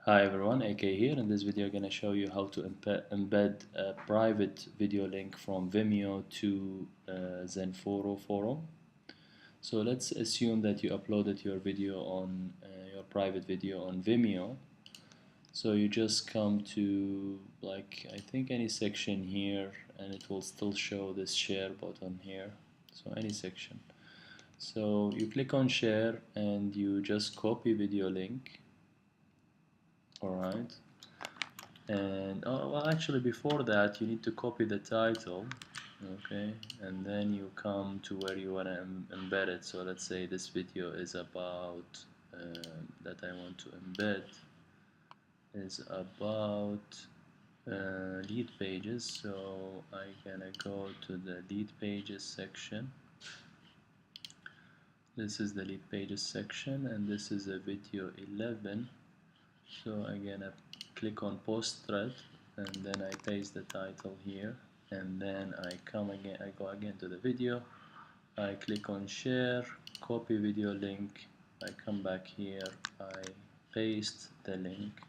Hi everyone, AK here. In this video I'm going to show you how to embed a private video link from Vimeo to Xenforo forum. So let's assume that you uploaded your video on your private video on Vimeo. So you just come to I think any section here, and it will still show this share button here. So any section. So you click on share and you just copy video link. Alright, and well, actually before that you need to copy the title, okay, and then you come to where you want to embed it. So let's say this video is about that I want to embed is about lead pages. So I'm gonna go to the lead pages section. This is the lead pages section, and this is a video 11. So I'm gonna click on post thread, and then I paste the title here, and then I go again to the video, I click on share, copy video link, I come back here, I paste the link,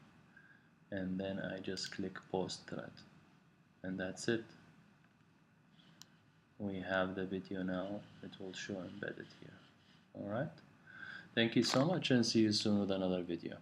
and then I just click post thread, and that's it. We have the video now. It will show embedded here. Alright, thank you so much, and see you soon with another video.